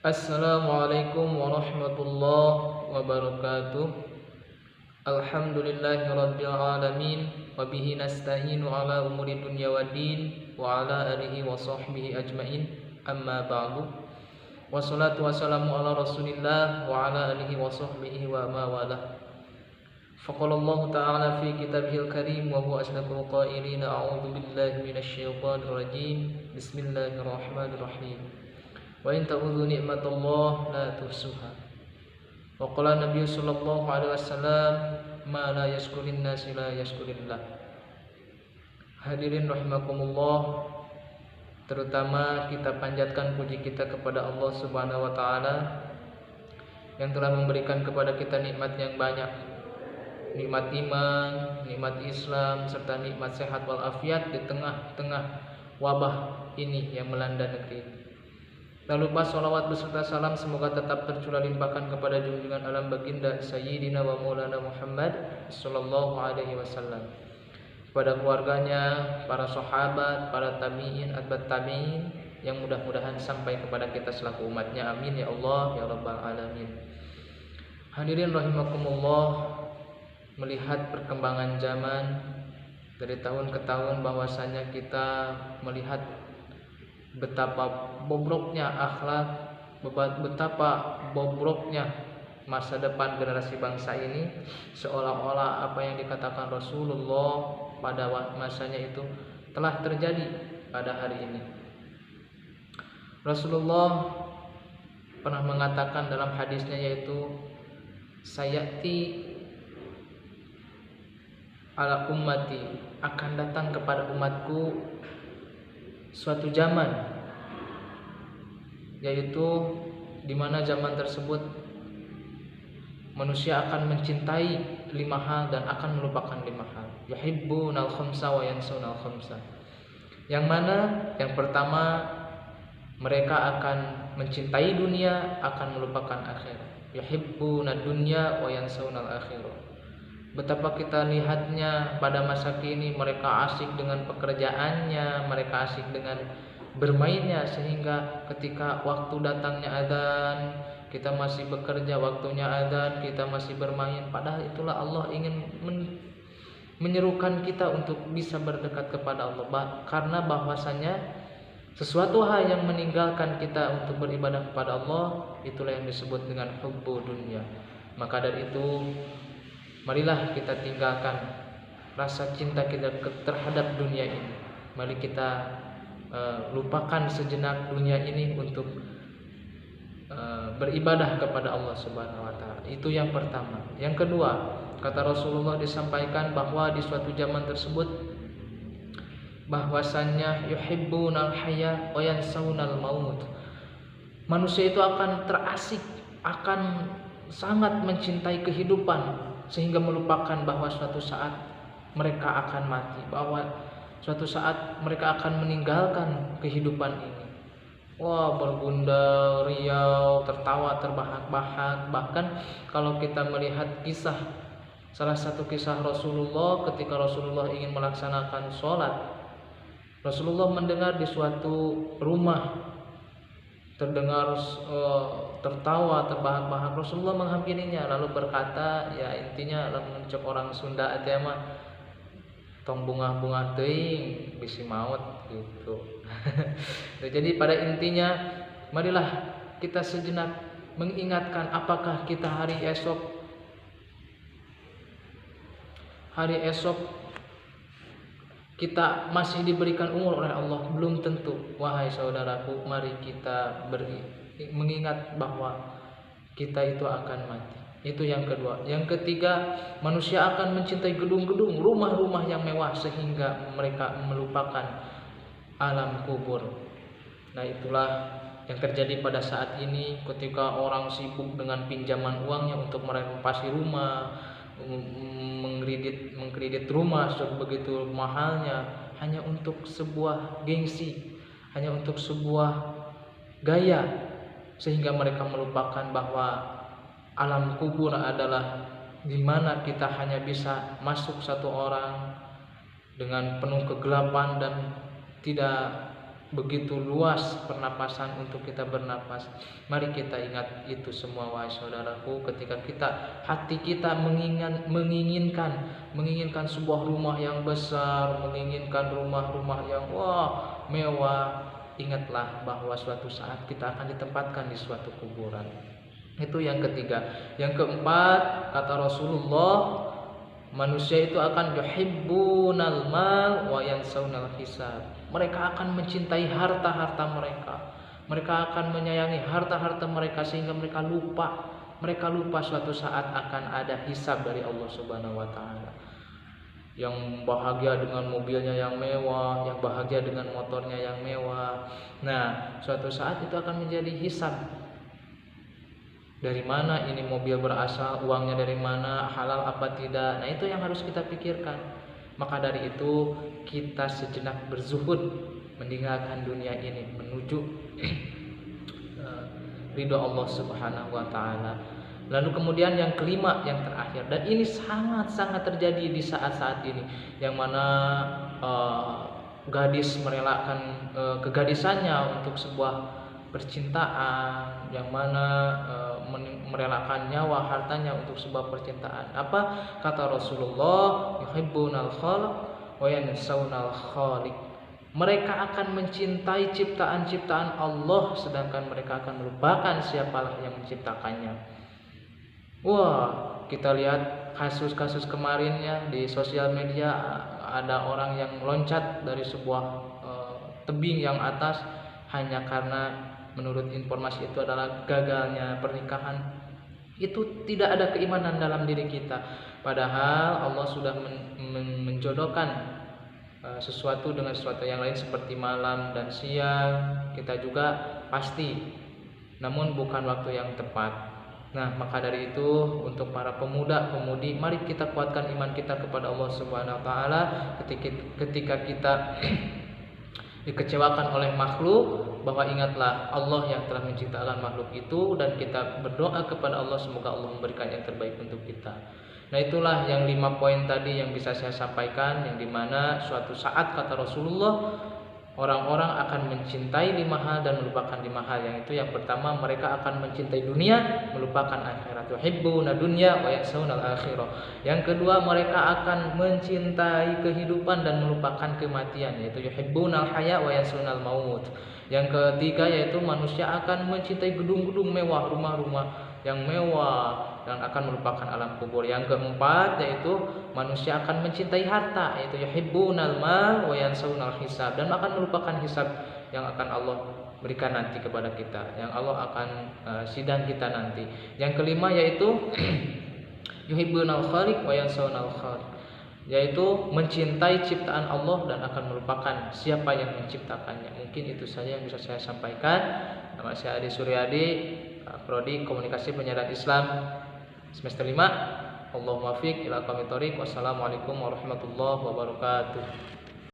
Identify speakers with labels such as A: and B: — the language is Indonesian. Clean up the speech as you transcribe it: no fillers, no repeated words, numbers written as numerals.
A: Assalamualaikum warahmatullahi wabarakatuh. Alhamdulillahirabbil alamin wa bihi nasta'inu ala umuri dunya waddin wa ala alihi wa sahbihi ajmain. Amma ba'du. Wassalatu wassalamu ala Rasulillah wa ala alihi wa sahbihi wa ma walah. Faqalallahu ta'ala fi kitabihil karim wa huwa asdaqul qailin. A'udzu billahi minasy syaithanir rajim. Bismillahirrahmanirrahim. Wa in ta'udzu ni'matallah la tuhsuha. Wa qala Nabi sallallahu alaihi wasallam ma la yashkurin nas la yashkurillah. Hadirin rahimakumullah, terutama kita panjatkan puji kita kepada Allah Subhanahu wa taala yang telah memberikan kepada kita nikmat yang banyak. Nikmat iman, nikmat Islam, serta nikmat sehat walafiat di tengah-tengah wabah ini yang melanda negeri ini. Tak lupa salawat beserta salam semoga tetap tercurah limpahkan kepada junjungan alam baginda Sayyidina wa Maulana Muhammad sallallahu alaihi wasallam, kepada keluarganya, para sahabat, para tabi'in, atba'ut tabi'in, yang mudah-mudahan sampai kepada kita selaku umatnya. Amin ya Allah ya Rabbal alamin. Hadirin rahimakumullah, melihat perkembangan zaman dari tahun ke tahun, bahwasanya kita melihat betapa bobroknya akhlak, betapa bobroknya masa depan generasi bangsa ini, seolah-olah apa yang dikatakan Rasulullah pada masanya itu telah terjadi pada hari ini. Rasulullah pernah mengatakan dalam hadisnya, yaitu sayati ala ummati, akan datang kepada umatku suatu zaman, yaitu di mana zaman tersebut manusia akan mencintai 5 hal dan akan melupakan 5 hal. Yuhibbunal khamsa wa yansawnal khamsa. Yang mana yang pertama, mereka akan mencintai dunia, akan melupakan akhirat. Yuhibbunad dunya wa yansawnal akhirah. Betapa kita lihatnya pada masa kini, mereka asik dengan pekerjaannya, mereka asik dengan bermainnya, sehingga ketika waktu datangnya adzan, kita masih bekerja, waktunya adzan kita masih bermain. Padahal itulah Allah ingin menyerukan kita untuk bisa berdekat kepada Allah, karena bahwasanya sesuatu hal yang meninggalkan kita untuk beribadah kepada Allah, itulah yang disebut dengan hubbu dunya. Maka dari itu, marilah kita tinggalkan rasa cinta kita terhadap dunia ini. Mari kita lupakan sejenak dunia ini untuk beribadah kepada Allah Subhanahu wa taala. Itu yang pertama. Yang kedua, kata Rasulullah disampaikan bahwa di suatu zaman tersebut bahwasannya yuhibbunal hayya wa yansawnal maut. Manusia itu akan terasik, akan sangat mencintai kehidupan, sehingga melupakan bahwa suatu saat mereka akan mati, bahwa suatu saat mereka akan meninggalkan kehidupan ini. Wah, bergundal riau, tertawa terbahak-bahak. Bahkan kalau kita melihat kisah, salah satu kisah Rasulullah, ketika Rasulullah ingin melaksanakan sholat, Rasulullah mendengar di suatu rumah terdengar tertawa terbahak-bahak. Rasulullah menghampirinya lalu berkata, ya intinya lamun cek orang Sunda teh mah tong bunga-bunga teuing bisi maut gitu. Jadi pada intinya, marilah kita sejenak mengingatkan, apakah kita hari esok kita masih diberikan umur oleh Allah? Belum tentu. Wahai saudaraku, mari kita mengingat bahwa kita itu akan mati. Itu yang kedua. Yang ketiga, manusia akan mencintai gedung-gedung, rumah-rumah yang mewah, sehingga mereka melupakan alam kubur. Nah, itulah yang terjadi pada saat ini, ketika orang sibuk dengan pinjaman uangnya untuk merenovasi rumah, mengkredit rumah begitu mahalnya, hanya untuk sebuah gengsi, hanya untuk sebuah gaya, sehingga mereka melupakan bahwa alam kubur adalah di mana kita hanya bisa masuk satu orang dengan penuh kegelapan dan tidak begitu luas pernapasan untuk kita bernapas. Mari kita ingat itu semua wahai saudaraku, ketika hati kita menginginkan sebuah rumah yang besar, menginginkan rumah-rumah yang mewah, ingatlah bahwa suatu saat kita akan ditempatkan di suatu kuburan. Itu yang ketiga. Yang keempat, kata Rasulullah, manusia itu akan yuhibbunal mal wa yansaunal hisab. Mereka akan mencintai harta-harta mereka. Mereka akan menyayangi harta-harta mereka sehingga mereka lupa suatu saat akan ada hisab dari Allah Subhanahu wa taala. Yang bahagia dengan mobilnya yang mewah, yang bahagia dengan motornya yang mewah. Nah, suatu saat itu akan menjadi hisab. Dari mana ini mobil berasal, uangnya dari mana, halal apa tidak. Nah, itu yang harus kita pikirkan. Maka dari itu kita sejenak berzuhud, meninggalkan dunia ini menuju ridho Allah Subhanahu wa taala. Lalu kemudian yang kelima, yang terakhir, dan ini sangat-sangat terjadi di saat-saat ini, yang mana gadis merelakan kegadisannya untuk sebuah percintaan, yang mana merelakan nyawa hartanya untuk sebuah percintaan. Apa kata Rasulullah? Yuhibbunal khaliq wa yansaunal khaliq. Mereka akan mencintai ciptaan-ciptaan Allah sedangkan mereka akan melupakan siapalah yang menciptakannya. Wah, kita lihat kasus-kasus kemarinnya di sosial media, ada orang yang meloncat dari sebuah tebing yang atas hanya karena menurut informasi itu adalah gagalnya pernikahan. Itu tidak ada keimanan dalam diri kita. Padahal Allah sudah menjodohkan sesuatu dengan sesuatu yang lain seperti malam dan siang. Kita juga pasti, namun bukan waktu yang tepat. Nah, maka dari itu untuk para pemuda-pemudi, mari kita kuatkan iman kita kepada Allah Subhanahu wa taala ketika kita dikecewakan oleh makhluk, bahwa ingatlah Allah yang telah menciptakan makhluk itu, dan kita berdoa kepada Allah semoga Allah memberikan yang terbaik untuk kita. Nah, itulah yang 5 poin tadi yang bisa saya sampaikan, yang dimana suatu saat kata Rasulullah, orang-orang akan mencintai 5 hal dan melupakan 5 hal. Yang itu yang pertama, mereka akan mencintai dunia, melupakan akhirat. Yuhibbuna dunya wa yansaunal akhirah. Yang kedua, mereka akan mencintai kehidupan dan melupakan kematian, yaitu yuhibbunal haya wa yansaunal maut. Yang ketiga, yaitu manusia akan mencintai gedung-gedung mewah, rumah-rumah yang mewah, dan akan melupakan alam kubur. Yang keempat, yaitu manusia akan mencintai harta, yaitu yuhibbunal mal wa yansaunal hisab, dan akan melupakan hisab yang akan Allah berikan nanti kepada kita, yang Allah akan sidang kita nanti. Yang kelima, yaitu yuhibbunal khaliq wa yansaunal khaliq, yaitu mencintai ciptaan Allah dan akan melupakan siapa yang menciptakannya. Mungkin itu saja yang bisa saya sampaikan. Nama saya Adi Suryadi, Prodi Komunikasi Penyiaran Islam semester 5. Allahumma fiq ila aqwamit thoriq. Wassalamualaikum warahmatullahi wabarakatuh.